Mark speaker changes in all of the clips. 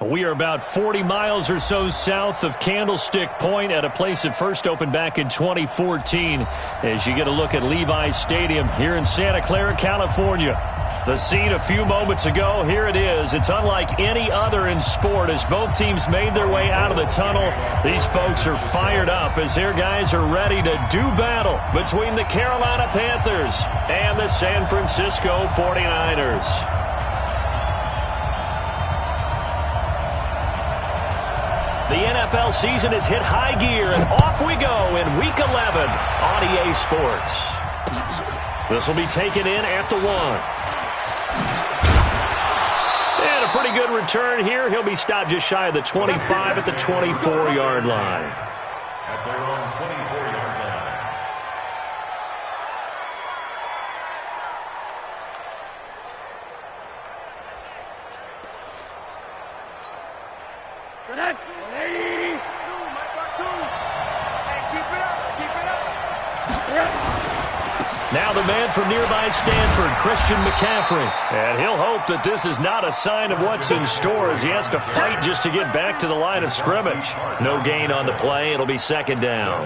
Speaker 1: We are about 40 miles or so south of Candlestick Point at a place that first opened back in 2014 as you get a look at Levi's Stadium here in Santa Clara, California. The scene a few moments ago, here it is. It's unlike any other in sport as both teams made their way out of the tunnel. These folks are fired up as their guys are ready to do battle between the Carolina Panthers and the San Francisco 49ers. The NFL season has hit high gear, and off we go in Week 11 on EA Sports. This will be taken in at the 1. And a pretty good return here. He'll be stopped just shy of the 25 at the 24-yard line.
Speaker 2: At their own 24-yard line.
Speaker 1: Now the man from nearby Stanford, Christian McCaffrey. And he'll hope that this is not a sign of what's in store as he has to fight just to get back to the line of scrimmage. No gain on the play. It'll be second down.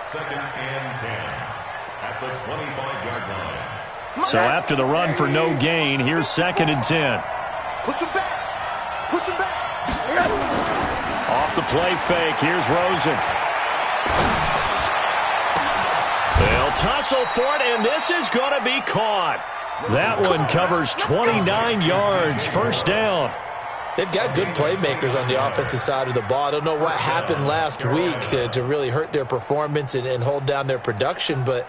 Speaker 2: Second and 10 at the 25-yard line.
Speaker 1: So after the run for no gain, here's second and 10.
Speaker 3: Push him back. Push him back.
Speaker 1: Off the play fake. Here's Rosen. They'll tussle for it, and this is going to be caught. That one covers 29 yards. First down.
Speaker 4: They've got good playmakers on the offensive side of the ball. I don't know what happened last week to really hurt their performance and hold down their production, but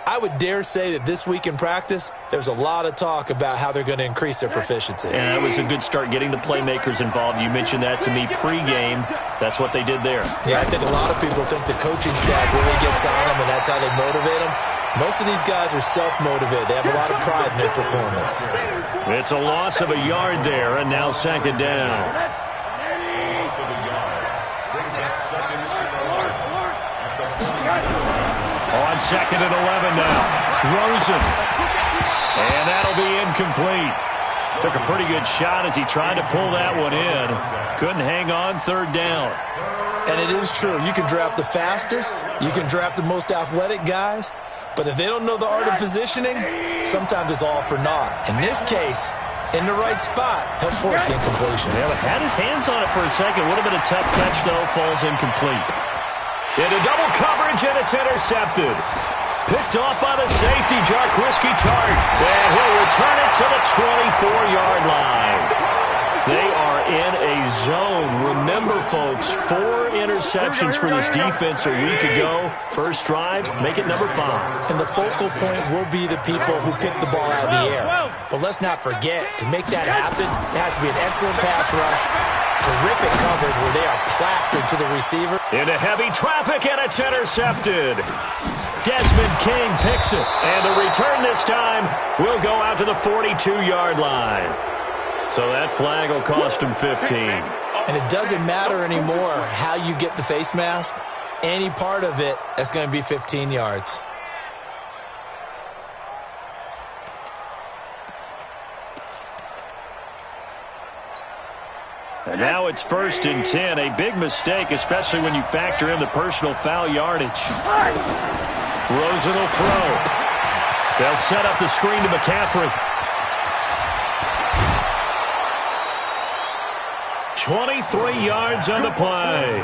Speaker 4: I would dare say that this week in practice, there's a lot of talk about how they're going to increase their proficiency.
Speaker 1: And that was a good start getting the playmakers involved. You mentioned that to me pregame. That's what they did there.
Speaker 4: Yeah, I think a lot of people think the coaching staff really gets on them, and that's how they motivate them. Most of these guys are self-motivated. They have a lot of pride in their performance.
Speaker 1: It's a loss of a yard there, and now second down.
Speaker 2: Loss of a yard. Brings up second and 11.
Speaker 1: On second and 11 now. Rosen. And that'll be incomplete. Took a pretty good shot as he tried to pull that one in. Couldn't hang on third down.
Speaker 4: And it is true. You can draft the fastest. You can draft the most athletic guys. But if they don't know the art of positioning, sometimes it's all for naught. In this case, in the right spot, he'll force the incompletion.
Speaker 1: Yeah, but had his hands on it for a second. Would have been a tough catch, though. Falls incomplete. Into double coverage, and it's intercepted. Picked off by the safety, Jarquiski Tart. And he'll return it to the 24-yard line. They are in a zone. Remember, folks, 4 interceptions for this defense a week ago. First drive, make it number 5.
Speaker 4: And the focal point will be the people who pick the ball out of the air. But let's not forget, to make that happen, it has to be an excellent pass rush, terrific coverage where they are plastered to the receiver.
Speaker 1: Into heavy traffic, and it's intercepted. Desmond King picks it. And the return this time will go out to the 42-yard line. So that flag will cost him 15.
Speaker 4: And it doesn't matter anymore how you get the face mask. Any part of it, that's going to be 15 yards.
Speaker 1: And now it's first and 10. A big mistake, especially when you factor in the personal foul yardage. Rosen will throw. They'll set up the screen to McCaffrey. 23 yards on the play.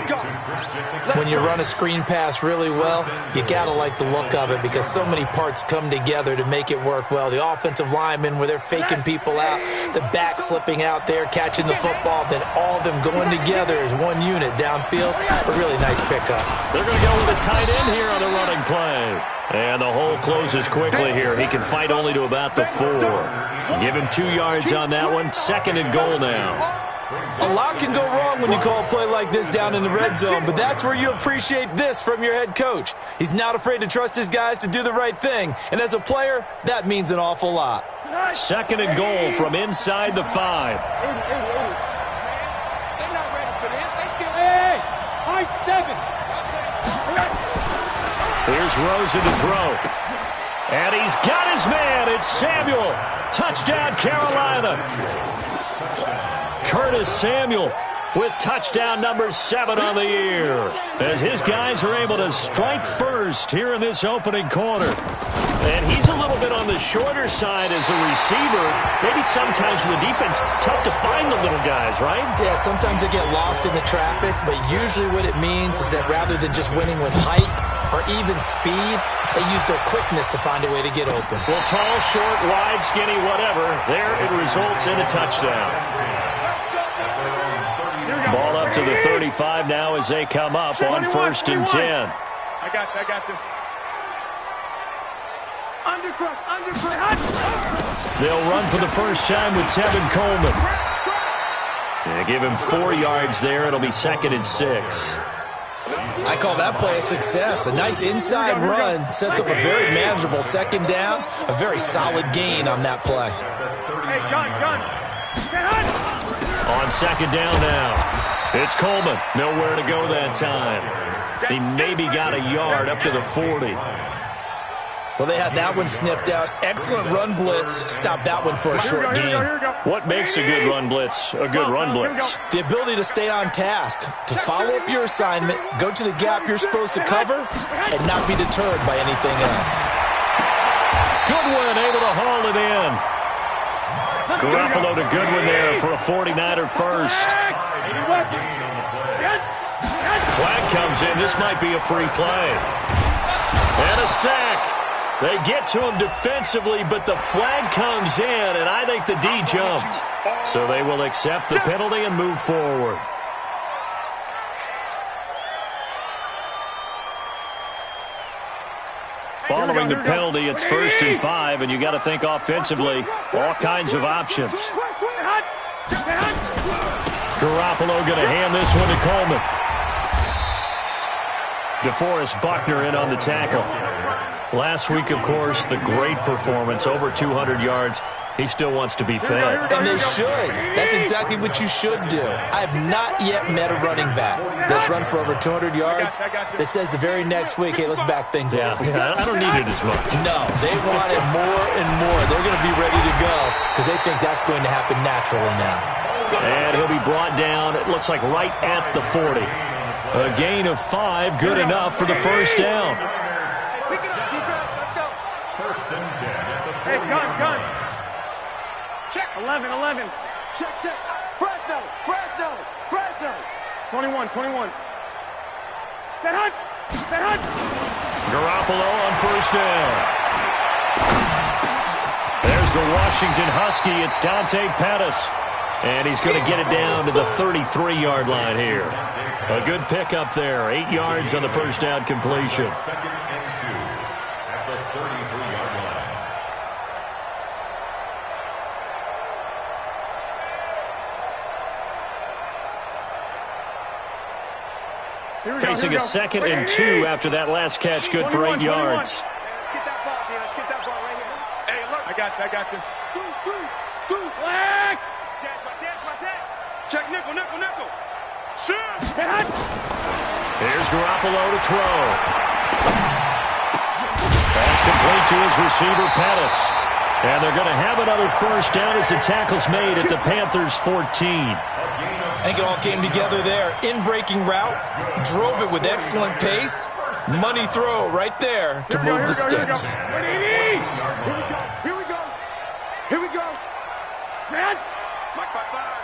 Speaker 4: When you run a screen pass really well, you got to like the look of it because so many parts come together to make it work well. The offensive linemen, where they're faking people out, the back slipping out there, catching the football, then all of them going together as one unit downfield. A really nice pickup.
Speaker 1: They're going to go with a tight end here on the running play. And the hole closes quickly here. He can fight only to about the 4. Give him 2 yards on that one. Second and goal now.
Speaker 4: A lot can go wrong when you call a play like this down in the red zone, but that's where you appreciate this from your head coach. He's not afraid to trust his guys to do the right thing, and as a player, that means an awful lot.
Speaker 1: Second and goal from inside the 5.
Speaker 3: They're not ready for this. They still, high 7.
Speaker 1: Here's Rosen to throw. And he's got his man. It's Samuel. Touchdown, Carolina. Curtis Samuel with touchdown number 7 on the year, as his guys are able to strike first here in this opening quarter. And he's a little bit on the shorter side as a receiver. Maybe sometimes for the defense, tough to find the little guys, right?
Speaker 4: Yeah, sometimes they get lost in the traffic, but usually what it means is that rather than just winning with height or even speed, they use their quickness to find a way to get open.
Speaker 1: Well, tall, short, wide, skinny, whatever, there it results in a touchdown. Ball up to the 35 now as they come up on 1st and 10.
Speaker 3: I got you.
Speaker 1: They'll run for the first time with Tevin Coleman. They give him 4 yards there. It'll be 2nd and 6.
Speaker 4: I call that play a success. A nice inside run sets up a very manageable 2nd down. A very solid gain on that play.
Speaker 3: Hey, gun.
Speaker 1: On 2nd down now, it's Coleman. Nowhere to go that time. He maybe got a yard up to the 40.
Speaker 4: Well, they had that one sniffed out. Excellent run blitz. Stop that one for a short gain.
Speaker 1: What makes a good run blitz a good run blitz?
Speaker 4: The ability to stay on task, to follow up your assignment, go to the gap you're supposed to cover, and not be deterred by anything else.
Speaker 1: Goodwin able to haul it in. Garoppolo to Goodwin there for a 49er first. Flag comes in. This might be a free play. And a sack. They get to him defensively, but the flag comes in, and I think the D jumped. So they will accept the penalty and move forward. Following the penalty, it's 1st and 5, and you got to think offensively, all kinds of options. Garoppolo going to hand this one to Coleman. DeForest Buckner in on the tackle. Last week, of course, the great performance, over 200 yards. He still wants to be fed.
Speaker 4: And they should. That's exactly what you should do. I have not yet met a running back that's run for over 200 yards that says the very next week, hey, let's back things up.
Speaker 1: Yeah, I don't need it as much.
Speaker 4: No, they want it more and more. They're going to be ready to go because they think that's going to happen naturally now.
Speaker 1: And he'll be brought down, it looks like right at the 40. A gain of 5, good enough for the first down.
Speaker 3: Pick it up, defense. Let's go.
Speaker 2: 1st and 10 at the 30.
Speaker 3: Hey, gun. Check. 11. Check. Fresno. 21. Set hunt.
Speaker 1: Garoppolo on 1st down. There's the Washington Husky. It's Dante Pettis. And he's going to get it down to the 33-yard line here. A good pickup there. 8 yards on the first down completion.
Speaker 2: 2nd and 2 at the 33-yard line.
Speaker 1: Facing a 2nd and 2 after that last catch. Good for 8 yards.
Speaker 3: Let's get that ball, man. Let's get that ball right here. Hey, alert. I got you. Flag. Check nickel. Shoot.
Speaker 1: Here's Garoppolo to throw. That's complete to his receiver, Pettis. And they're going to have another first down as the tackle's made at the Panthers' 14.
Speaker 4: I think it all came together there. In-breaking route, drove it with excellent pace. Money throw right there to move the sticks.
Speaker 3: Here we go. Man.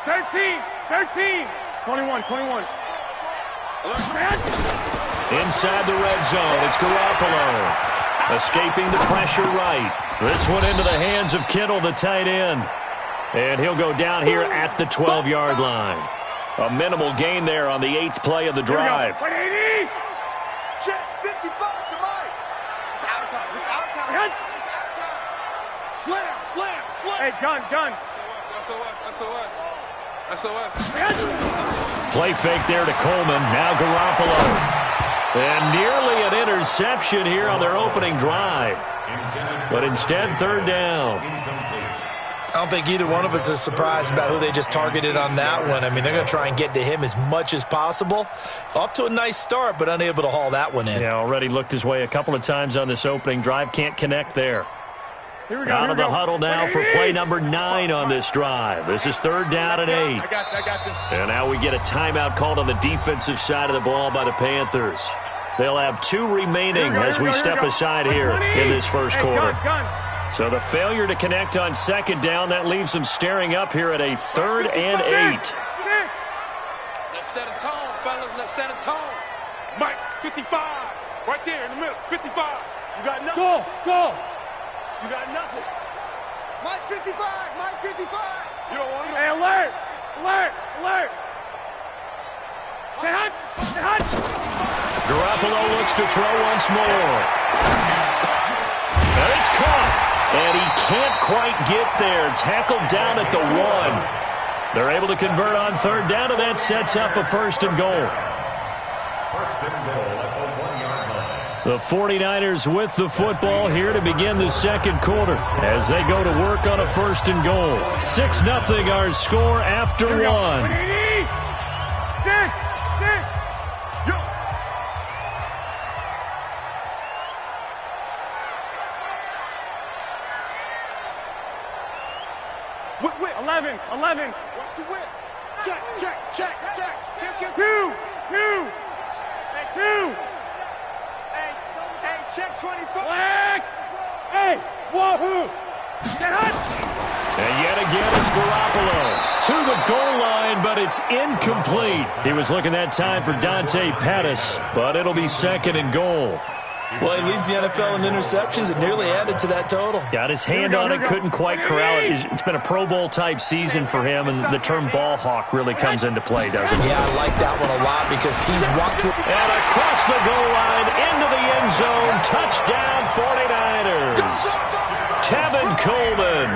Speaker 3: 13. 21.
Speaker 1: Inside the red zone, it's Garoppolo. Escaping the pressure right. This one into the hands of Kittle, the tight end. And he'll go down here at the 12-yard line. A minimal gain there on the 8th play of the drive.
Speaker 3: Check 55 to Mike. It's our time. Slam. Hey, gun. SOS.
Speaker 1: Play fake there to Coleman. Now Garoppolo. And nearly an interception here on their opening drive. But instead, 3rd down.
Speaker 4: I don't think either one of us is surprised about who they just targeted on that one. I mean, they're going to try and get to him as much as possible. Off to a nice start, but unable to haul that one in.
Speaker 1: Yeah, already looked his way a couple of times on this opening drive. Can't connect there. Out of the huddle now for play number 9 on this drive. This is 3rd down and 8.
Speaker 3: I got this.
Speaker 1: And now we get a timeout called on the defensive side of the ball by the Panthers. They'll have 2 remaining as we step aside here in this first quarter. So the failure to connect on 2nd down, that leaves them staring up here at a 3rd and 8.
Speaker 3: Let's set a tone, fellas. Let's set a tone. Mike, 55. Right there in the middle. 55. You got nothing. Go. You got nothing. Mike 55. Mike 55. You don't want it. Hey, alert. Stay hot.
Speaker 1: Garoppolo looks to throw once more. And it's caught. And he can't quite get there. Tackled down at the 1. They're able to convert on 3rd down, and that sets up a 1st and goal.
Speaker 2: 1st and goal at the 1-yard line.
Speaker 1: The 49ers with the football here to begin the 2nd quarter as they go to work on a 1st and goal. 6-0 our score after 1.
Speaker 3: Whip. 11. Watch the whip. Check. 2. Hey, check 24. Hey, wahoo. Get hot.
Speaker 1: And yet again, it's Garoppolo to the goal line, but it's incomplete. He was looking that time for Dante Pettis, but it'll be 2nd and goal.
Speaker 4: Well, he leads the NFL in interceptions. It nearly added to that total.
Speaker 1: Got his hand on it, couldn't quite corral it. It's been a Pro Bowl-type season for him, and the term ball hawk really comes into play, doesn't it?
Speaker 4: Yeah, I like that one a lot because teams walk to it.
Speaker 1: And across the goal line, into the end zone, touchdown 49ers. Tevin Coleman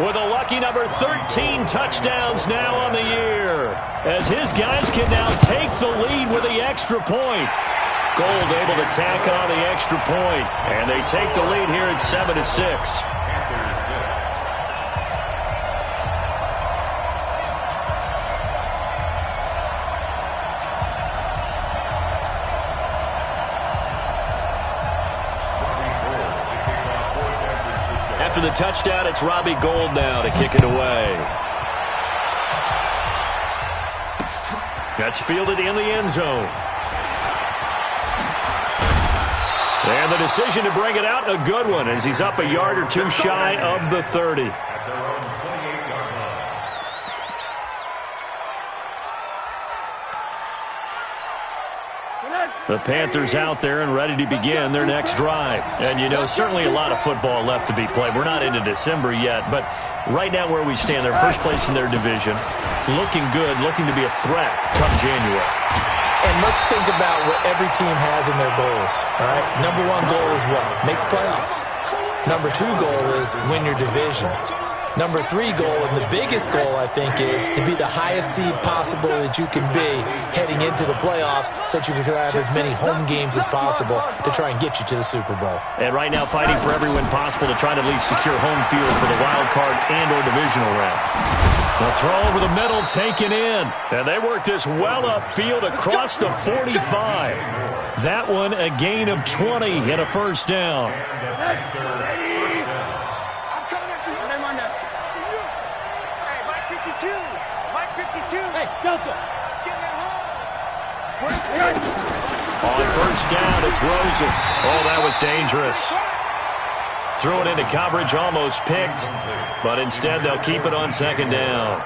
Speaker 1: with a lucky number 13 touchdowns now on the year, as his guys can now take the lead with the extra point. Gold able to tack on the extra point, and they take the lead here at 7-6. After the touchdown, it's Robbie Gould now to kick it away. That's fielded in the end zone. And the decision to bring it out, a good one, as he's up a yard or 2 shy of the 30.
Speaker 2: At their own 28-yard line.
Speaker 1: The Panthers out there and ready to begin their next drive. And, you know, certainly a lot of football left to be played. We're not into December yet, but right now where we stand, they're first place in their division. Looking good, looking to be a threat come January.
Speaker 4: And let's think about what every team has in their goals, all right? Number 1 goal is what? Make the playoffs. Number 2 goal is win your division. Number 3 goal, and the biggest goal, I think, is to be the highest seed possible that you can be heading into the playoffs so that you can have as many home games as possible to try and get you to the Super Bowl.
Speaker 1: And right now fighting for every win possible to try to at least secure home field for the wild card and or divisional round. The throw over the middle taken in. And they work this well upfield across the 45. That one a gain of 20 and a 1st down. On 1st down, it's Rosen. Oh, that was dangerous. Threw it into coverage, almost picked, but instead they'll keep it on 2nd down.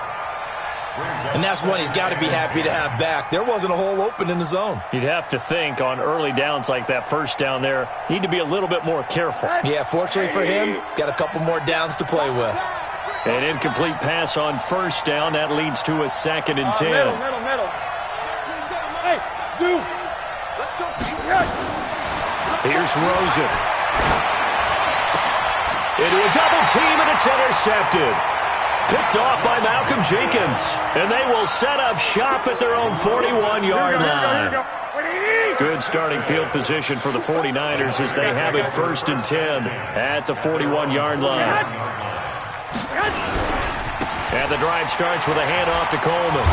Speaker 4: And that's one he's got to be happy to have back. There wasn't a hole open in the zone.
Speaker 1: You'd have to think on early downs like that 1st down there, need to be a little bit more careful.
Speaker 4: Yeah, fortunately for him, got a couple more downs to play with.
Speaker 1: An incomplete pass on 1st down. That leads to a 2nd and 10.
Speaker 3: Middle. Hey, Zoo. Let's go.
Speaker 1: Here's Rosen. Into a double team, and it's intercepted. Picked off by Malcolm Jenkins. And they will set up shop at their own 41-yard line. Good starting field position for the 49ers as they have it 1st and 10 at the 41-yard line. And the drive starts with a handoff to Coleman.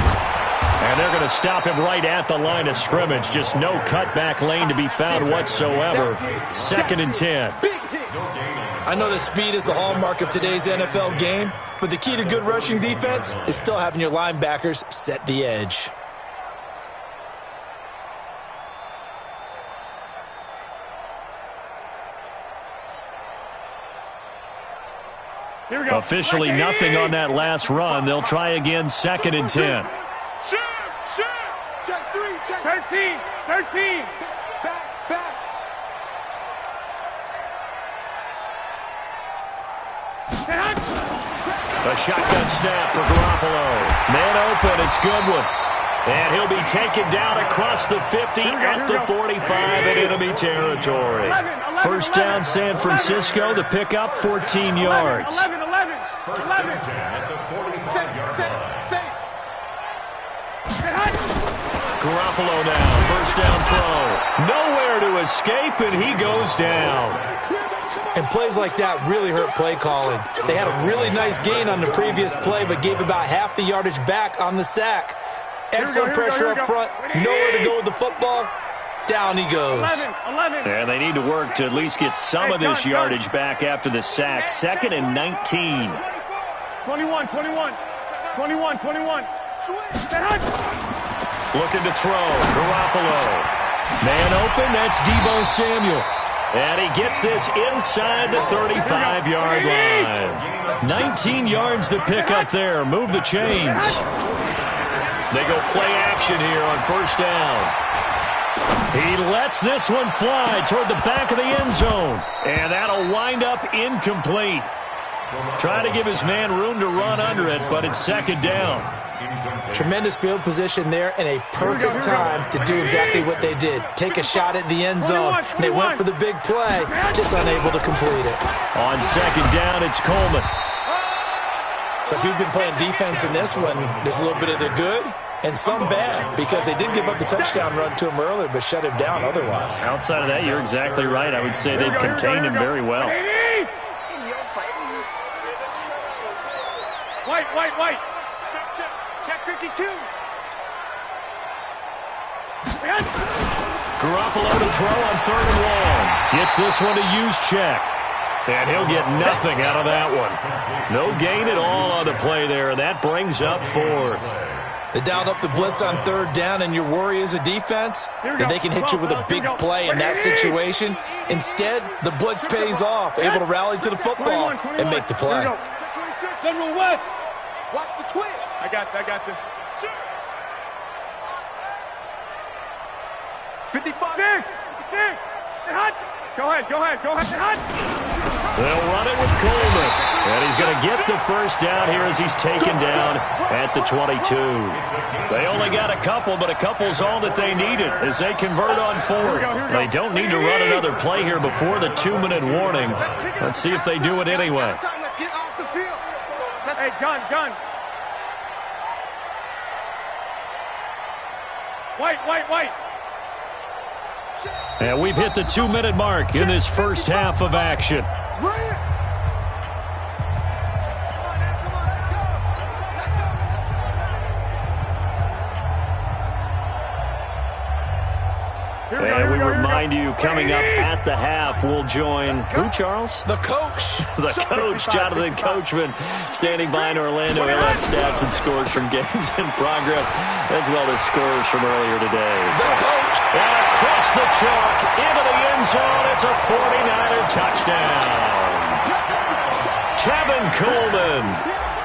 Speaker 1: And they're going to stop him right at the line of scrimmage. Just no cutback lane to be found whatsoever. 2nd and 10.
Speaker 4: I know that speed is the hallmark of today's NFL game, but the key to good rushing defense is still having your linebackers set the edge.
Speaker 3: Here we go.
Speaker 1: Officially nothing on that last run. They'll try again, 2nd and 10.
Speaker 3: Shoot! Check 3, check 13. Back.
Speaker 1: A shotgun snap for Garoppolo. Man open, it's Goodwin. And he'll be taken down across the 50 at the 45 in enemy territory. First down, San Francisco. The pickup, 14 yards.
Speaker 3: 11.
Speaker 2: First and 10 at the 45-yard line.
Speaker 1: Garoppolo now, first down throw. Nowhere to escape, and he goes down.
Speaker 4: And plays like that really hurt play calling. They had a really nice gain on the previous play, but gave about half the yardage back on the sack. Excellent pressure up front. Nowhere to go with the football. Down he goes.
Speaker 3: 11.
Speaker 1: And they need to work to at least get some of this yardage back after the sack. 2nd and 19.
Speaker 3: 21.
Speaker 1: Looking to throw. Garoppolo. Man open. That's Deebo Samuel. And he gets this inside the 35-yard line. 19 yards to pick up there. Move the chains. They go play action here on first down. He lets this one fly toward the back of the end zone. And that'll wind up incomplete. Trying to give his man room to run under it, but it's 2nd down.
Speaker 4: Tremendous field position there and a perfect time to do exactly what they did. Take a shot at the end zone. And they went for the big play, just unable to complete it.
Speaker 1: On 2nd down, it's Coleman.
Speaker 4: So if you've been playing defense in this one, there's a little bit of the good and some bad, because they did give up the touchdown run to him earlier, but shut him down otherwise.
Speaker 1: Outside of that, you're exactly right. I would say they've contained him very well.
Speaker 5: In your face.
Speaker 3: White. Check 52.
Speaker 1: Garoppolo to throw on 3rd and long. Gets this one to Juszczyk. And he'll get nothing out of that one. No gain at all on the play there. That brings up 4th.
Speaker 4: They dialed up the blitz on 3rd down, and your worry as a defense that they can hit you with a big play in that situation. Instead, the blitz pays off, able to rally to the football and make the play.
Speaker 3: General West.
Speaker 5: Watch the twist.
Speaker 3: I got this.
Speaker 5: 55.
Speaker 3: Go ahead.
Speaker 1: They'll run it with Coleman. And he's going to get the first down here as he's taken down at the 22. They only got a couple, but a couple's all that they needed as they convert on 4th. They don't need to run another play here before the 2-minute warning. Let's see if they do it anyway.
Speaker 5: Let's get off the field.
Speaker 3: Hey, gun. White.
Speaker 1: And we've hit the 2-minute mark in this first half of action. And we remind you, coming up at the half, we'll join who, Charles?
Speaker 4: The coach.
Speaker 1: The coach, Jonathan Coachman, standing by in Orlando. He'll have stats and scores from games in progress, as well as scores from earlier today.
Speaker 4: The coach.
Speaker 1: And across the chalk, into the end zone, it's a 49er touchdown. Tevin Coleman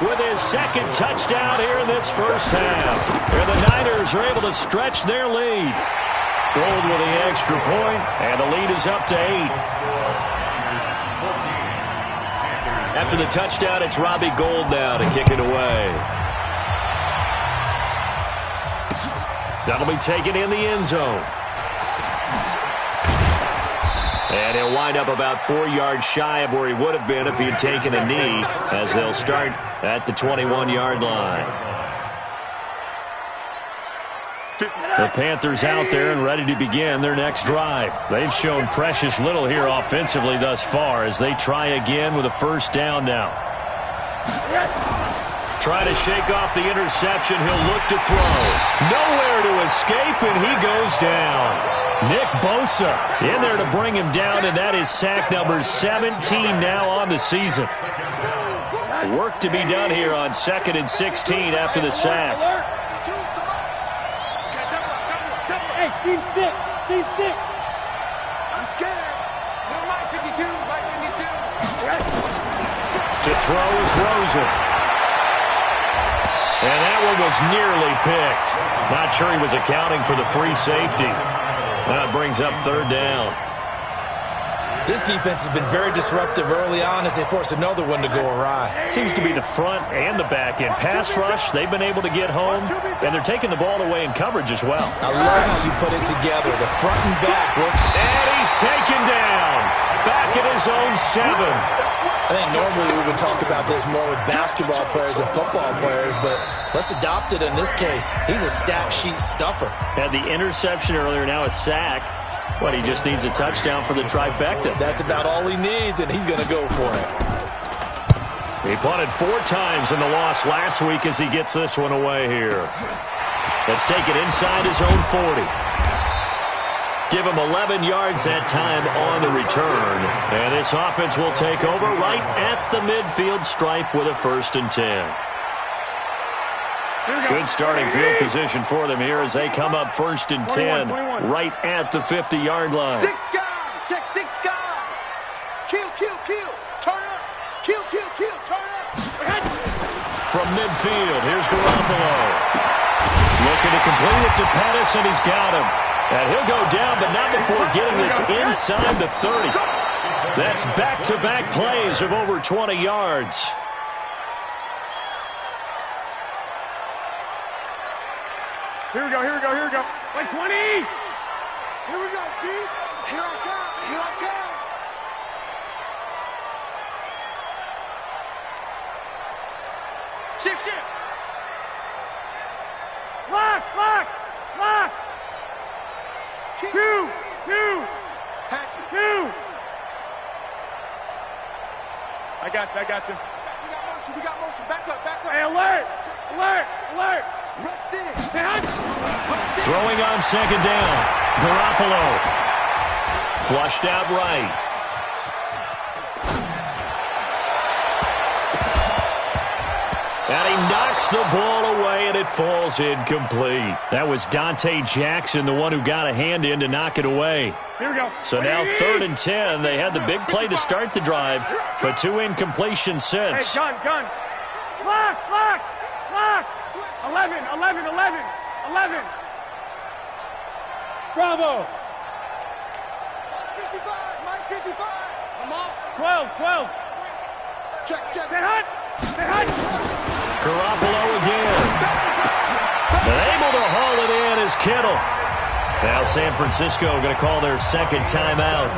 Speaker 1: with his 2nd touchdown here in this first half. And the Niners are able to stretch their lead. Gold with the extra point, and the lead is up to 8. After the touchdown, it's Robbie Gould now to kick it away. That'll be taken in the end zone. And he'll wind up about 4 yards shy of where he would have been if he had taken a knee, as they'll start at the 21-yard line. The Panthers out there and ready to begin their next drive. They've shown precious little here offensively thus far as they try again with a first down now. Try to shake off the interception. He'll look to throw. Nowhere to escape, deep, and he goes down. Nick Bosa in there to bring him down, and that is sack number 17 now on the season. Work to be done here on 2nd and 16 after the sack.
Speaker 3: Hey, team 6, team 6.
Speaker 5: I'm scared.
Speaker 3: No, Mike 52, Mike 52.
Speaker 1: To throw is Rosen. And that one was nearly picked. Not sure he was accounting for the free safety. That brings up 3rd down.
Speaker 4: This defense has been very disruptive early on as they force another one to go awry.
Speaker 1: Seems to be the front and the back end. Pass rush, they've been able to get home, and they're taking the ball away in coverage as well.
Speaker 4: I love how you put it together. The front and back work.
Speaker 1: And he's taken down. Back at his own 7.
Speaker 4: I think normally we would talk about this more with basketball players and football players, but let's adopt it in this case. He's a stat sheet stuffer.
Speaker 1: Had the interception earlier, now a sack. What, he just needs a touchdown for the trifecta.
Speaker 4: That's about all he needs, and he's going to go for it.
Speaker 1: He punted 4 times in the loss last week as he gets this one away here. Let's take it inside his own 40. Give him 11 yards that time on the return. And this offense will take over right at the midfield stripe with a 1st and 10. Good starting field position for them here as they come up 1st and 10 right at the 50-yard line.
Speaker 5: 6 guys. Check 6 guys. Kill, kill, kill. Turn up. Kill, kill, kill. Turn up.
Speaker 1: From midfield, here's Garoppolo. Looking to complete it to Pettis, and he's got him. And he'll go down, but not before getting this inside the 30. That's back-to-back plays of over 20 yards.
Speaker 3: Here we go, here we go, here we go. Like 20.
Speaker 5: Here we go, G. Here I come. Here I come.
Speaker 3: Shift, shift. Lock, lock, lock. 2, 2, 2. I got you.
Speaker 5: We got motion. We got motion. Back up, back up.
Speaker 3: Hey, alert, alert, alert.
Speaker 5: Rush in.
Speaker 1: Throwing on 2nd down. Garoppolo. Flushed out right. And he knocks the ball away, and it falls incomplete. That was Dante Jackson, the one who got a hand in to knock it away.
Speaker 3: Here we go.
Speaker 1: So now 3rd and 10. They had the big play to start the drive, but 2 incompletions since.
Speaker 3: Hey, gun. Lock, lock, lock. 11. Bravo.
Speaker 5: Mike 55. Mike 55.
Speaker 3: I'm off. 12.
Speaker 5: Check.
Speaker 3: Stay hot.
Speaker 1: Garoppolo again. But able to haul it in is Kittle. Now San Francisco going to call their 2nd timeout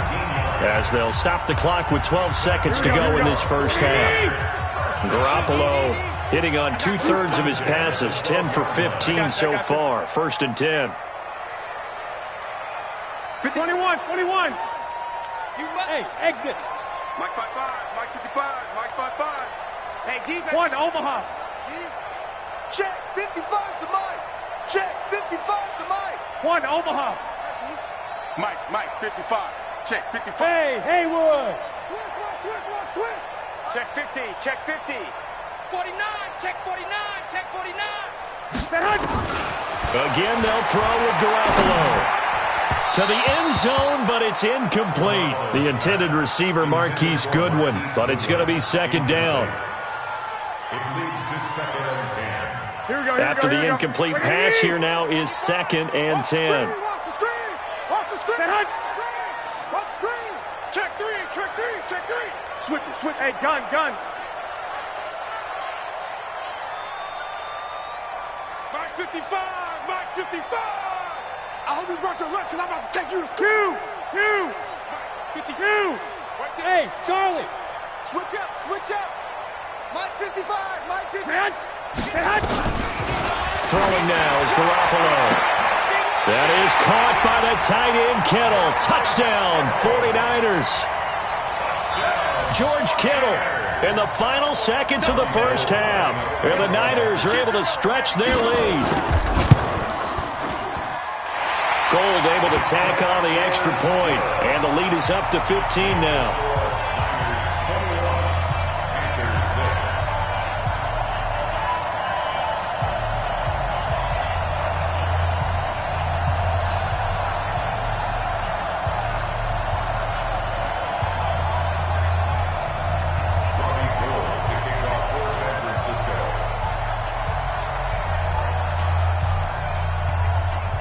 Speaker 1: as they'll stop the clock with 12 seconds to go in this first half. Garoppolo hitting on 2/3 of his passes, 10 for 15 so far. 1st and 10.
Speaker 3: 21. Hey, exit.
Speaker 5: Mike 55. Mike 55. Mike 55. Hey, defense.
Speaker 3: 1, Omaha.
Speaker 5: Check 55 to Mike. Check 55 to Mike.
Speaker 3: 1, Omaha.
Speaker 2: Mike, 55. Check 55.
Speaker 3: Hey, Haywood.
Speaker 5: Switch.
Speaker 3: Check 50.
Speaker 5: 49. Check 49.
Speaker 3: Stay hot.
Speaker 1: Again, they'll throw with Garoppolo. To the end zone, but it's incomplete. The intended receiver, Marquise Goodwin, but it's going to be 2nd down.
Speaker 2: It leads to 2nd and 10.
Speaker 3: Here we go.
Speaker 1: After the incomplete pass, here now is 2nd and 10.
Speaker 5: Watch the screen.
Speaker 3: Stay hot.
Speaker 5: Watch the screen. Check 3. Switch it.
Speaker 3: Hey, gun.
Speaker 5: Mike 55. I hope you brought your lunch because I'm about to take you to school.
Speaker 3: 2. 52. Hey, Charlie.
Speaker 5: Switch up. Mike 55.
Speaker 3: Stay hot.
Speaker 1: Throwing now is Garoppolo. That is caught by the tight end Kittle. Touchdown, 49ers. George Kittle in the final seconds of the first half. And the Niners are able to stretch their lead. Gold able to tack on the extra point, and the lead is up to 15 now.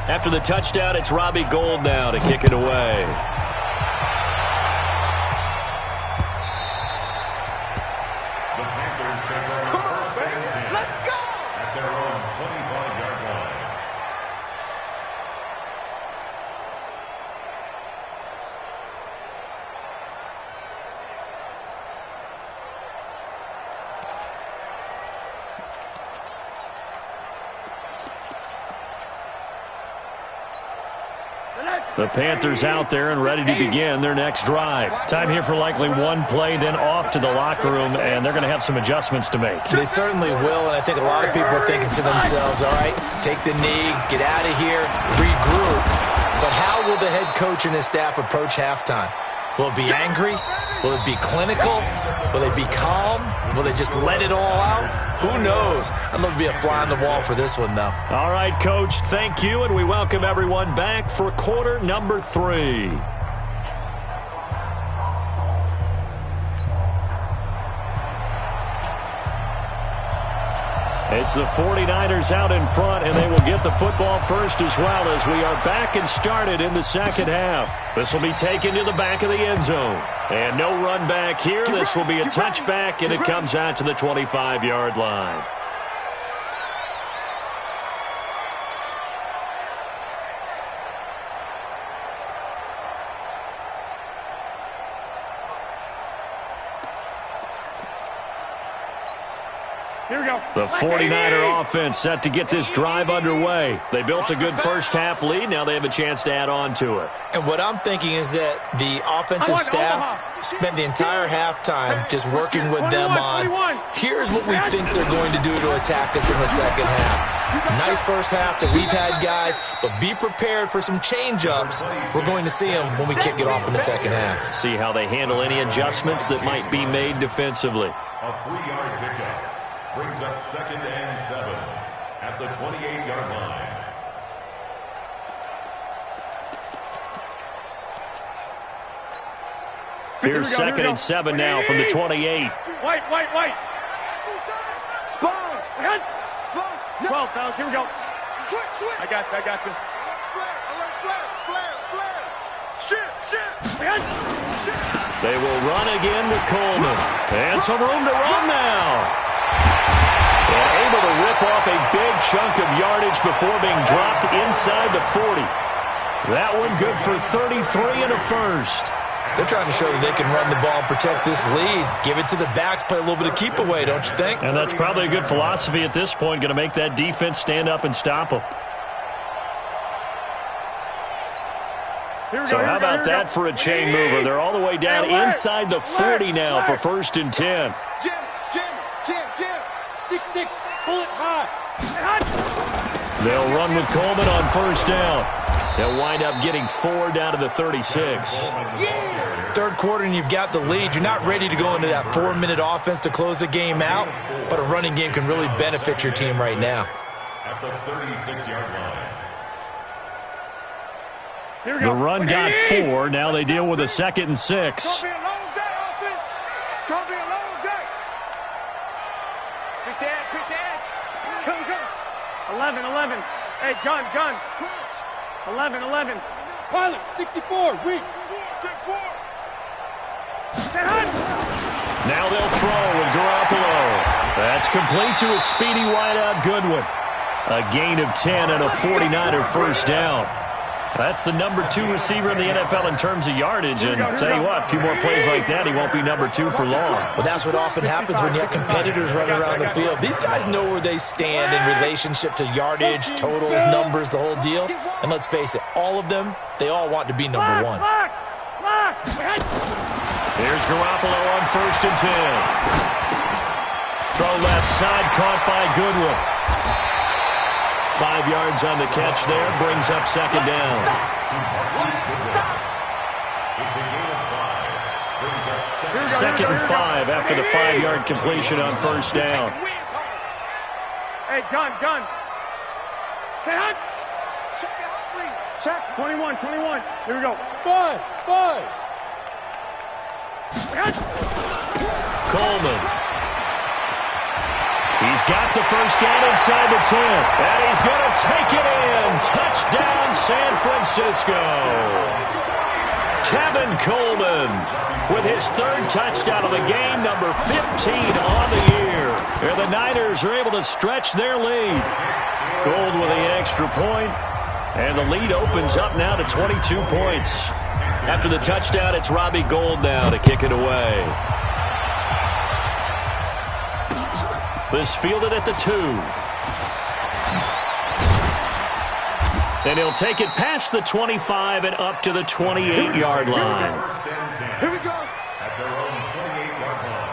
Speaker 1: After the touchdown, it's Robbie Gould now to kick it away.
Speaker 2: The Panthers take over first and 10. Let's go! At their own 25-yard line.
Speaker 1: The Panthers out there and ready to begin their next drive. Time here for likely one play, then off to the locker room, and they're going to have some adjustments to make.
Speaker 4: They certainly will, and I think a lot of people are thinking to themselves, all right, take the knee, get out of here, regroup. But how will the head coach and his staff approach halftime? Will it be angry? Will it be clinical? Will they be calm? Will they just let it all out? Who knows? I'd love to be a fly on the wall for this one, though.
Speaker 1: All right, Coach, thank you, and we welcome everyone back for quarter number 3. It's the 49ers out in front, and they will get the football first as well as we are back and started in the second half. This will be taken to the back of the end zone. And no run back here. This will be a touchback, and it comes out to the 25-yard line.
Speaker 3: Here we go.
Speaker 1: The 49er offense set to get this drive underway. They built a good first-half lead. Now they have a chance to add on to it.
Speaker 4: And what I'm thinking is that the offensive staff spent the entire halftime just working with them on, here's what we think they're going to do to attack us in the second half. Nice first half that we've had, guys, but be prepared for some change-ups. We're going to see them when we kick it off in the second half.
Speaker 1: See how they handle any adjustments that might be made defensively.
Speaker 2: A 3-yard pickup brings up 2nd and 7 at the 28-yard line.
Speaker 1: Here's 2nd and 7 now from the 28.
Speaker 3: White. Sponge. 12, fellas. Here we go. Switch. I got you.
Speaker 5: Flare.
Speaker 1: They will run again with Coleman. And some room to run now. And able to rip off a big chunk of yardage before being dropped inside the 40. That one good for 33 and a first.
Speaker 4: They're trying to show that they can run the ball and protect this lead. Give it to the backs, play a little bit of keep away, don't you think?
Speaker 1: And that's probably a good philosophy at this point, going to make that defense stand up and stop them. So how about that for a chain mover? They're all the way down inside the 40 now for 1st and 10.
Speaker 3: Jim. 6-6. Pull it high.
Speaker 1: They'll run with Coleman on 1st down. They'll wind up getting 4 down to the 36.
Speaker 4: Third quarter and you've got the lead. You're not ready to go into that 4-minute offense to close the game out, but a running game can really benefit your team right now.
Speaker 2: At the 36-yard line.
Speaker 1: The run got 4. Now they deal with a 2nd and 6.
Speaker 5: It's going to be a long day, offense. It's going to be a long day.
Speaker 3: Quick dash. Come. 11. Hey, gun. 11. Pilot, 64. Weak.
Speaker 5: Take 4.
Speaker 1: Now they'll throw with Garoppolo. That's complete to a speedy wideout Goodwin. A gain of 10 and a 49er first down. That's the number 2 receiver in the NFL in terms of yardage. And tell you what, a few more plays like that, he won't be number 2 for long.
Speaker 4: Well, that's what often happens when you have competitors running around the field. These guys know where they stand in relationship to yardage, totals, numbers, the whole deal. And let's face it, all of them, they all want to be number 1.
Speaker 1: Here's Garoppolo on 1st and 10. Throw left side, caught by Goodwin. 5 yards on the catch there, brings up second down. Second and 5 after the 5-yard completion on first down.
Speaker 3: Hey, gun. Hey, Hunt. Check it out, please. Check. 21. Here we go. 5.
Speaker 1: Coleman. He's got the first down inside the 10. And he's going to take it in. Touchdown, San Francisco. Tevin Coleman with his 3rd touchdown of the game, number 15 on the year. And the Niners are able to stretch their lead. Gold with the extra point. And the lead opens up now to 22 points. After the touchdown, it's Robbie Gould now to kick it away. This fielded at the 2. And he'll take it past the 25 and up to the 28-yard line.
Speaker 3: Here we go.
Speaker 2: At their own 28-yard line.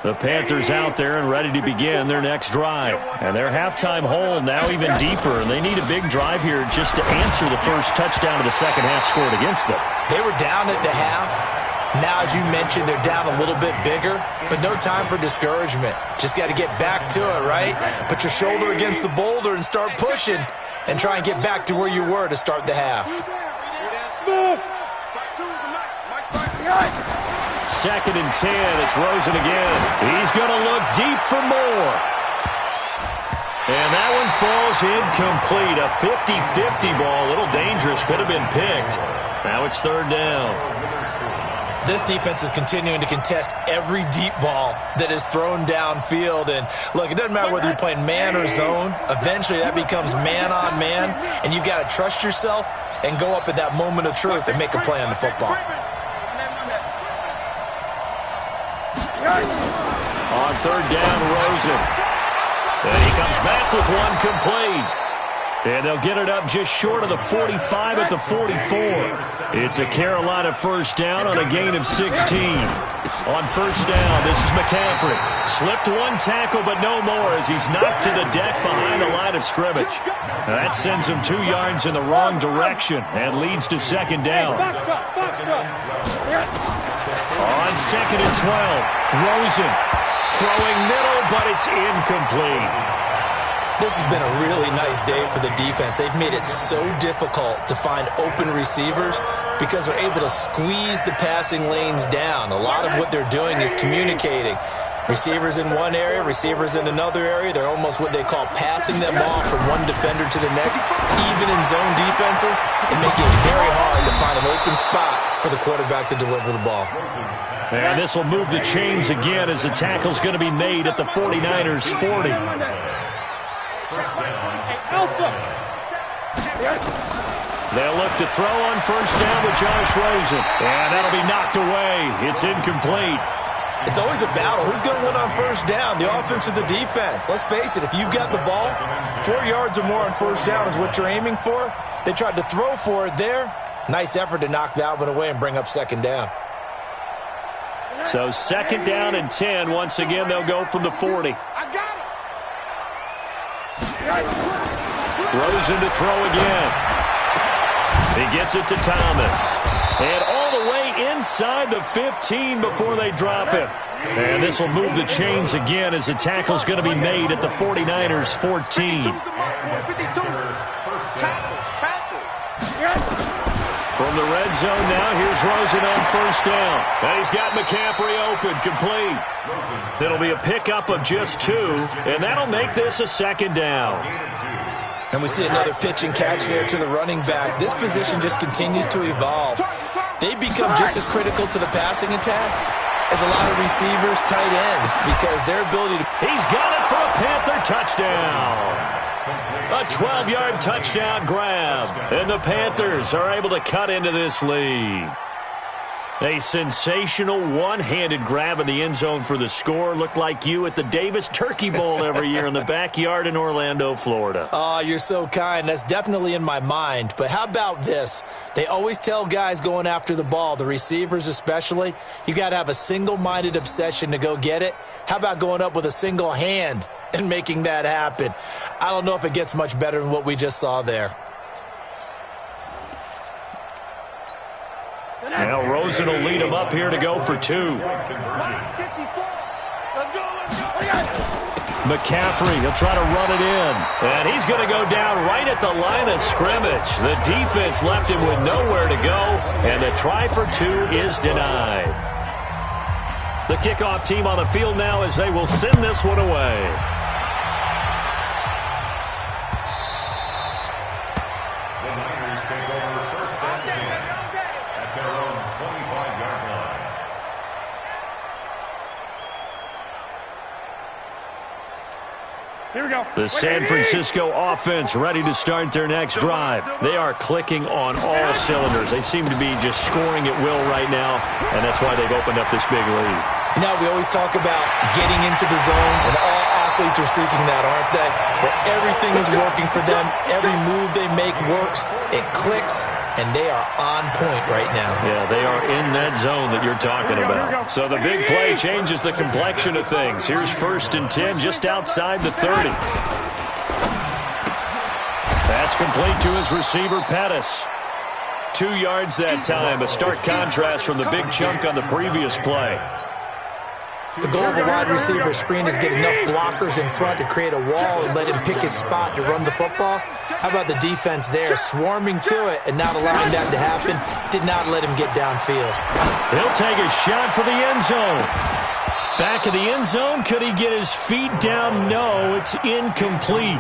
Speaker 1: The Panthers out there and ready to begin their next drive. And their halftime hole now even deeper. And they need a big drive here just to answer the first touchdown of the second half scored against them.
Speaker 4: They were down at the half. Now, as you mentioned, they're down a little bit bigger, but no time for discouragement. Just got to get back to it, right? Put your shoulder against the boulder and start pushing and try and get back to where you were to start the half.
Speaker 1: Second and 10. It's Rosen again. He's going to look deep for more. And that one falls incomplete. A 50-50 ball. A little dangerous. Could have been picked. Now it's 3rd down.
Speaker 4: This defense is continuing to contest every deep ball that is thrown downfield. And, look, it doesn't matter whether you're playing man or zone. Eventually that becomes man on man. And you've got to trust yourself and go up at that moment of truth and make a play on the football.
Speaker 1: On 3rd down, Rosen. And he comes back with one complete. And they'll get it up just short of the 45 at the 44. It's a Carolina first down on a gain of 16. On first down, this is McCaffrey. Slipped one tackle, but no more as he's knocked to the deck behind the line of scrimmage. That sends him 2 yards in the wrong direction and leads to second down. On second and 12, Rosen throwing middle, but it's incomplete.
Speaker 4: This has been a really nice day for the defense. They've made it so difficult to find open receivers because they're able to squeeze the passing lanes down. A lot of what they're doing is communicating. Receivers in one area, receivers in another area. They're almost what they call passing them off from one defender to the next, even in zone defenses, and making it very hard to find an open spot for the quarterback to deliver the ball.
Speaker 1: And this will move the chains again as the tackle's going to be made at the 49ers 40. They'll look to throw on first down with Josh Rosen. And that'll be knocked away. It's incomplete.
Speaker 4: It's always a battle. Who's going to win on first down, the offense or the defense? Let's face it, if you've got the ball, 4 yards or more on first down is what you're aiming for. They tried to throw for it there. Nice effort to knock that one away and bring up second down.
Speaker 1: So second down and 10. Once again, they'll go from the 40. Rosen to throw again. He gets it to Thomas. And all the way inside the 15 before they drop him. And this will move the chains again as the tackle's going to be made at the 49ers 14. From the red zone now, here's Rosen on first down. And he's got McCaffrey open, complete. It'll be a pickup of just 2, and that'll make this a second down.
Speaker 4: And we see another pitch and catch there to the running back. This position just continues to evolve. They become just as critical to the passing attack as a lot of receivers, tight ends, because their ability to...
Speaker 1: He's got it for a Panther touchdown. A 12-yard touchdown grab. And the Panthers are able to cut into this lead. A sensational one-handed grab in the end zone for the score. Looked like you at the Davis Turkey Bowl every year in the backyard in Orlando, Florida.
Speaker 4: Oh, you're so kind. That's definitely in my mind. But how about this? They always tell guys going after the ball, the receivers especially, you got to have a single-minded obsession to go get it. How about going up with a single hand and making that happen? I don't know if it gets much better than what we just saw there.
Speaker 1: Now Rosen will lead him up here to go for 2. McCaffrey, he'll try to run it in. And he's going to go down right at the line of scrimmage. The defense left him with nowhere to go, and the try for 2 is denied. The kickoff team on the field now as they will send this one away.
Speaker 5: Here we go.
Speaker 1: The San Francisco offense ready to start their next drive. They are clicking on all cylinders. They seem to be just scoring at will right now, and that's why they've opened up this big lead.
Speaker 4: You know, we always talk about getting into the zone, and all athletes are seeking that, aren't they? Where everything is working for them, every move they make works, it clicks, and they are on point right now.
Speaker 1: Yeah, they are in that zone that you're talking about. So the big play changes the complexion of things. Here's 1st and 10 just outside the 30. That's complete to his receiver, Pettis. 2 yards that time, a stark contrast from the big chunk on the previous play.
Speaker 4: The goal of a wide receiver screen is get enough blockers in front to create a wall and let him pick his spot to run the football. How about the defense there, swarming to it and not allowing that to happen? Did not let him get downfield.
Speaker 1: He'll take a shot for the end zone. Back of the end zone, could he get his feet down? No, it's incomplete.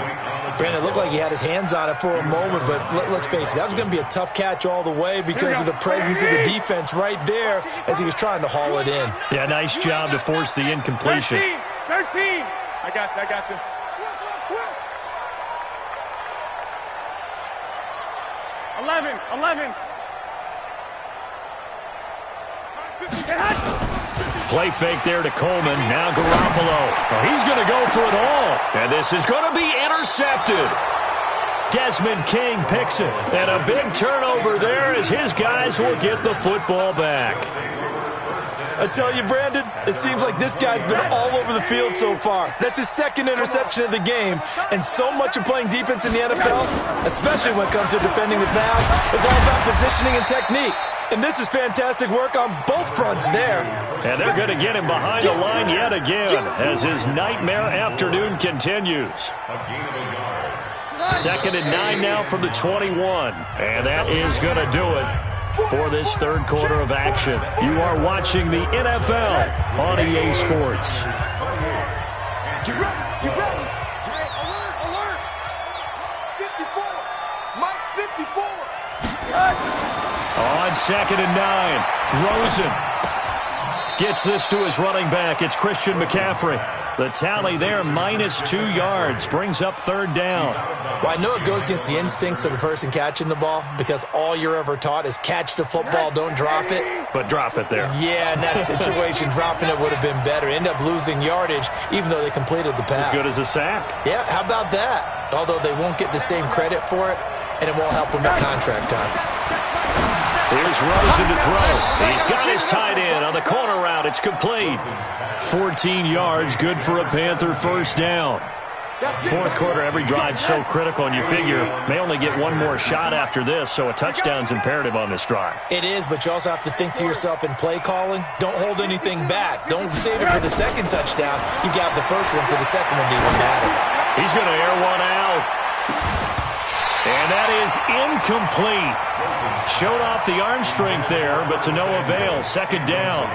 Speaker 4: Brandon, it looked like he had his hands on it for a moment, but let's face it, that was going to be a tough catch all the way because of the presence of the defense right there as he was trying to haul it in.
Speaker 1: Yeah, nice job to force the incompletion.
Speaker 5: 13. I got this. 11.
Speaker 1: Play fake there to Coleman. Now Garoppolo. Oh, he's going to go for it all. And this is going to be intercepted. Desmond King picks it. And a big turnover there as his guys will get the football back.
Speaker 4: I tell you, Brandon, it seems like this guy's been all over the field so far. That's his 2nd interception of the game. And so much of playing defense in the NFL, especially when it comes to defending the pass, is all about positioning and technique. And this is fantastic work on both fronts there.
Speaker 1: And they're going to get him behind the line yet again as his nightmare afternoon continues. 2nd and 9 now from the 21. And that is going to do it for this 3rd quarter of action. You are watching the NFL on EA Sports.
Speaker 5: Get ready. Alert. 54. Mike 54.
Speaker 1: On 2nd and 9, Rosen gets this to his running back. It's Christian McCaffrey. The tally there, -2 yards, brings up 3rd down.
Speaker 4: Well, I know it goes against the instincts of the person catching the ball because all you're ever taught is catch the football, don't drop it.
Speaker 1: But drop it there.
Speaker 4: Yeah, in that situation, dropping it would have been better. End up losing yardage, even though they completed the pass.
Speaker 1: As good as a sack.
Speaker 4: Yeah, how about that? Although they won't get the same credit for it, and it won't help them at contract time.
Speaker 1: Here's Rosen to throw. He's got his tight end on the corner route. It's complete. 14 yards, good for a Panther 1st down. 4th quarter, every drive so critical, and you figure may only get one more shot after this, so a touchdown's imperative on this drive.
Speaker 4: It is, but you also have to think to yourself in play calling, don't hold anything back. Don't save it for the 2nd touchdown. You got the 1st one for the 2nd one to even matter.
Speaker 1: He's going to air one out. And that is incomplete. Showed off the arm strength there, but to no avail. 2nd down.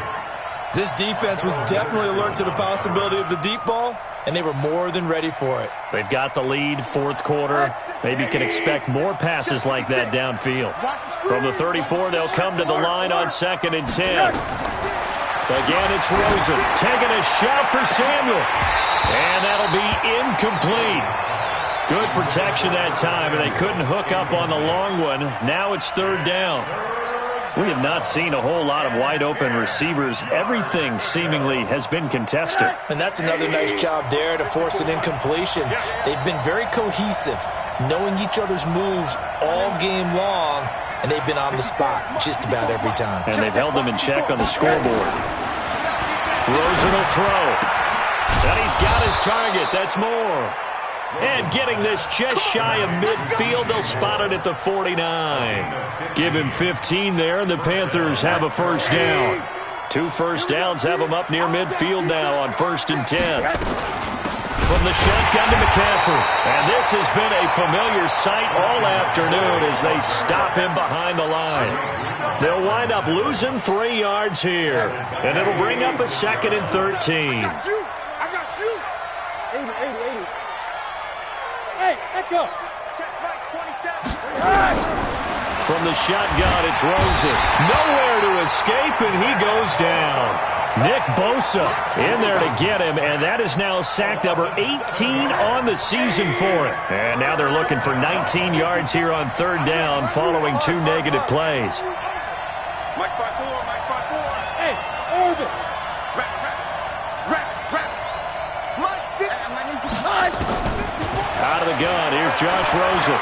Speaker 4: This defense was definitely alert to the possibility of the deep ball, and they were more than ready for it.
Speaker 1: They've got the lead, 4th quarter. Maybe can expect more passes like that downfield. From the 34, they'll come to the line on 2nd and 10. Again, it's Rosen taking a shot for Samuel. And that'll be incomplete. Good protection that time, and they couldn't hook up on the long one. Now it's 3rd down. We have not seen a whole lot of wide-open receivers. Everything seemingly has been contested.
Speaker 4: And that's another nice job there to force an incompletion. They've been very cohesive, knowing each other's moves all game long, and they've been on the spot just about every time.
Speaker 1: And they've held them in check on the scoreboard. Rosen will throw. And he's got his target. That's Moore. And getting this just shy of midfield, they'll spot it at the 49. Give him 15 there, and the Panthers have a first down. 2 first downs have them up near midfield now on 1st and 10. From the shotgun to McCaffrey. And this has been a familiar sight all afternoon as they stop him behind the line. They'll wind up losing 3 yards here. And it'll bring up a 2nd and 13.
Speaker 5: I got you.
Speaker 3: 80. Hey, let go. Check right, 27.
Speaker 1: From the shotgun, it's Rosen. Nowhere to escape, and he goes down. Nick Bosa in there to get him, and that is now sack number 18 on the season for him. And now they're looking for 19 yards here on 3rd down following 2 negative plays.
Speaker 5: Mike 5-4, Mike 5-4.
Speaker 3: Hey, Irvin.
Speaker 5: Rap. Mike 50.
Speaker 1: Out of the gun, here's Josh Rosen.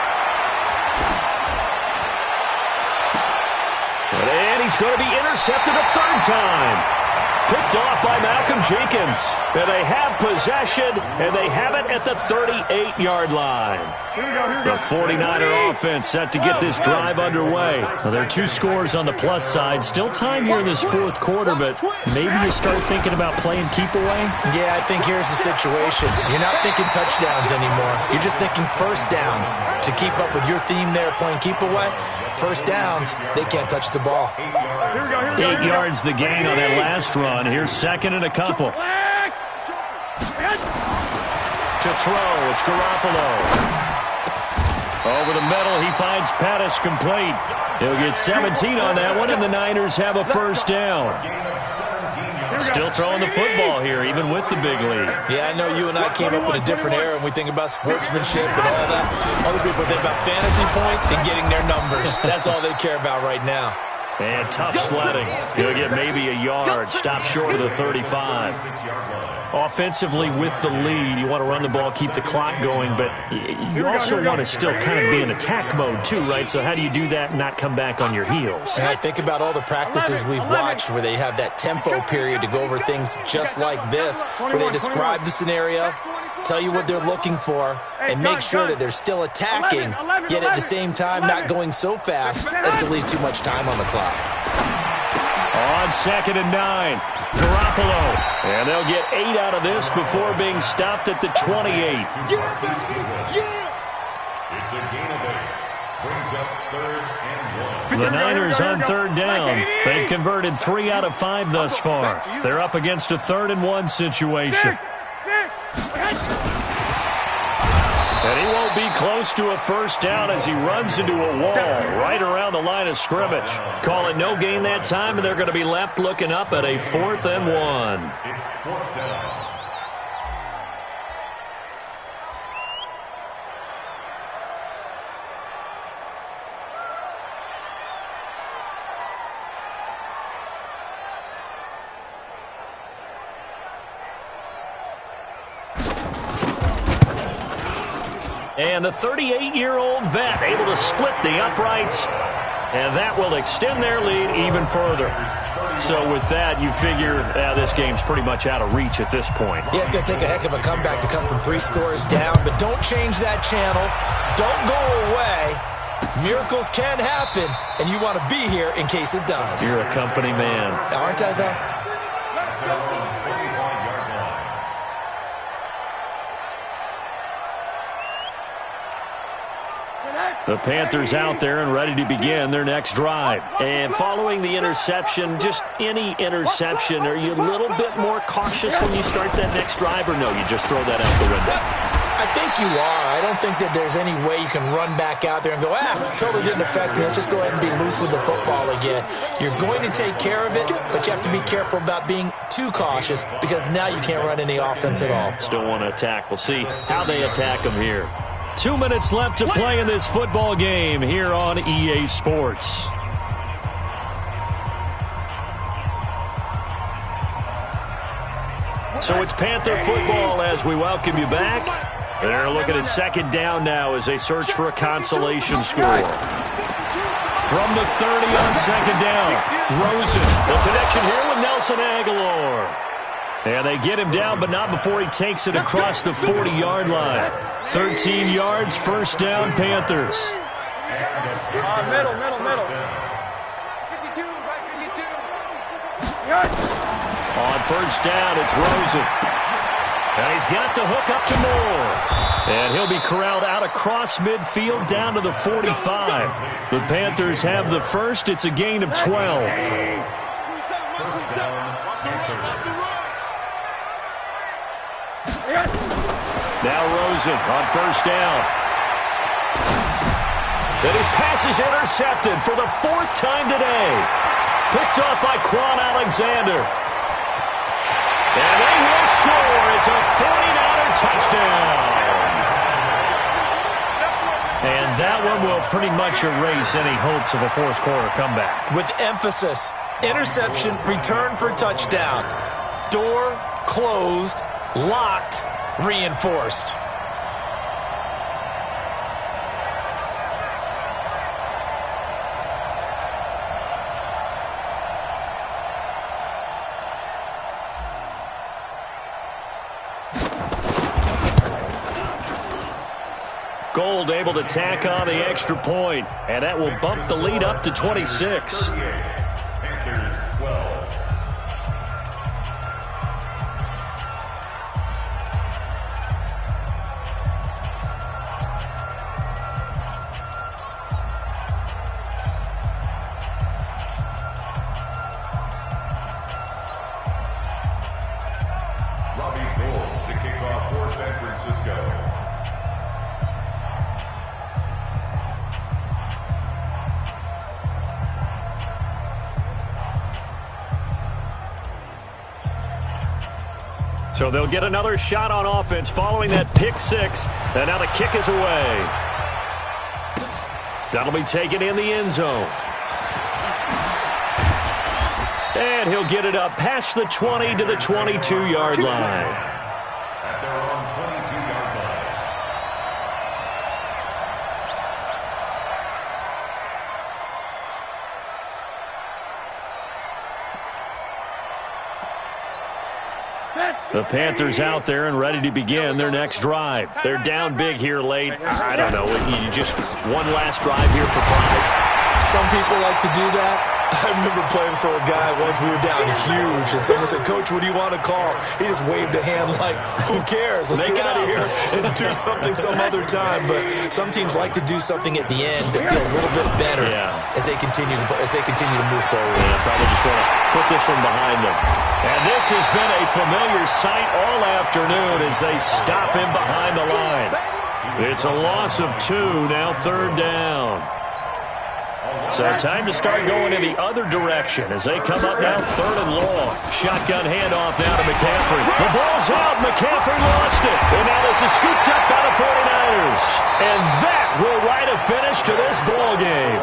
Speaker 1: And he's going to be intercepted a 3rd time. Picked off by Malcolm Jenkins. And they have possession, and they have it at the 38-yard line. The 49er offense set to get this drive underway. Now, there are 2 scores on the plus side. Still time here in this 4th quarter, but maybe you start thinking about playing keep away?
Speaker 4: Yeah, I think here's the situation. You're not thinking touchdowns anymore. You're just thinking first downs. To keep up with your theme there, playing keep away, first downs, they can't touch the ball.
Speaker 1: 8 yards the gain on that last run. Here's 2nd and a couple. To throw, it's Garoppolo. Over the middle, he finds Pettis complete. He'll get 17 on that one, and the Niners have a first down. Still throwing the football here, even with the big lead.
Speaker 4: Yeah, I know you and I came up in a different era, and we think about sportsmanship and all that. Other people think about fantasy points and getting their numbers. That's all they care about right now.
Speaker 1: And tough sledding. He'll get maybe a yard. Stop short of the 35. Offensively with the lead, you want to run the ball, keep the clock going, but you also want to still kind of be in attack mode too, right? So how do you do that and not come back on your heels?
Speaker 4: And I think about all the practices we've watched where they have that tempo period to go over things just like this, where they describe the scenario, tell you what they're looking for, and make sure that they're still attacking, yet at the same time not going so fast as to leave too much time on the clock.
Speaker 1: On 2nd and 9, Garoppolo. And they'll get 8 out of this before being stopped at the 28.
Speaker 2: It's a gain of 8. Brings up 3rd and 1.
Speaker 1: The Niners on 3rd down. They've converted 3 out of 5 thus far. They're up against a 3rd and 1 situation. And he won't be close to a first down as he runs into a wall right around the line of scrimmage. Call it no gain that time, and they're going to be left looking up at a 4th and 1.
Speaker 2: It's 4th down.
Speaker 1: And the 38-year-old vet able to split the uprights, and that will extend their lead even further. So with that, you figure this game's pretty much out of reach at this point.
Speaker 4: Yeah, it's going to take a heck of a comeback to come from 3 scores down, but don't change that channel. Don't go away. Miracles can happen, and you want to be here in case it does.
Speaker 1: You're a company man.
Speaker 4: Aren't I, though?
Speaker 1: The Panthers out there and ready to begin their next drive. And following the interception, just any interception, are you a little bit more cautious when you start that next drive, or no, you just throw that out the window?
Speaker 4: I think you are. I don't think that there's any way you can run back out there and go, totally didn't affect me. Let's just go ahead and be loose with the football again. You're going to take care of it, but you have to be careful about being too cautious because now you can't run any offense at all.
Speaker 1: Still want to attack. We'll see how they attack them here. 2 minutes left to play in this football game here on EA Sports. So it's Panther football as we welcome you back. They're looking at second down now as they search for a consolation score. From the 30 on second down, Rosen. The connection here with Nelson Aguilar. And they get him down, but not before he takes it across the 40-yard line. 13 yards, first down, Panthers.
Speaker 3: Middle. 52, right 52.
Speaker 1: On first down, it's Rosen. And he's got the hook up to Moore. And he'll be corralled out across midfield down to the 45. The Panthers have the first. It's a gain of 12. Now Rosen on first down. And his pass is intercepted for the fourth time today. Picked off by Quan Alexander. And they will score. It's a 49er touchdown. And that one will pretty much erase any hopes of a fourth quarter comeback.
Speaker 4: With emphasis, interception, return for touchdown. Door closed, locked, reinforced.
Speaker 1: Gold able to tack on the extra point, and that will bump the lead up to 26.
Speaker 2: Panthers 12. Robbie Gould to kick off for San Francisco.
Speaker 1: So they'll get another shot on offense following that pick six. And now the kick is away. That'll be taken in the end zone. And he'll get it up past the 20 to the 22-yard line.
Speaker 2: At their own 22-yard line.
Speaker 1: The Panthers out there and ready to begin their next drive. They're down big here late. I don't know. You just one last drive here for pride.
Speaker 4: Some people like to do that. I remember playing for a guy once. We were down huge, and someone said, "Coach, what do you want to call?" He just waved a hand like, "Who cares? Let's get out of here and do something some other time." But some teams like to do something at the end to feel a little bit better as they continue to move forward.
Speaker 1: Yeah, probably just want to put this one behind them. And this has been a familiar sight all afternoon as they stop him behind the line. It's a loss of 2, now third down. So time to start going in the other direction as they come up now third and long. Shotgun handoff now to McCaffrey. The ball's out. McCaffrey lost it. And now this is scooped up by the 49ers. And that will write a finish to this ball game.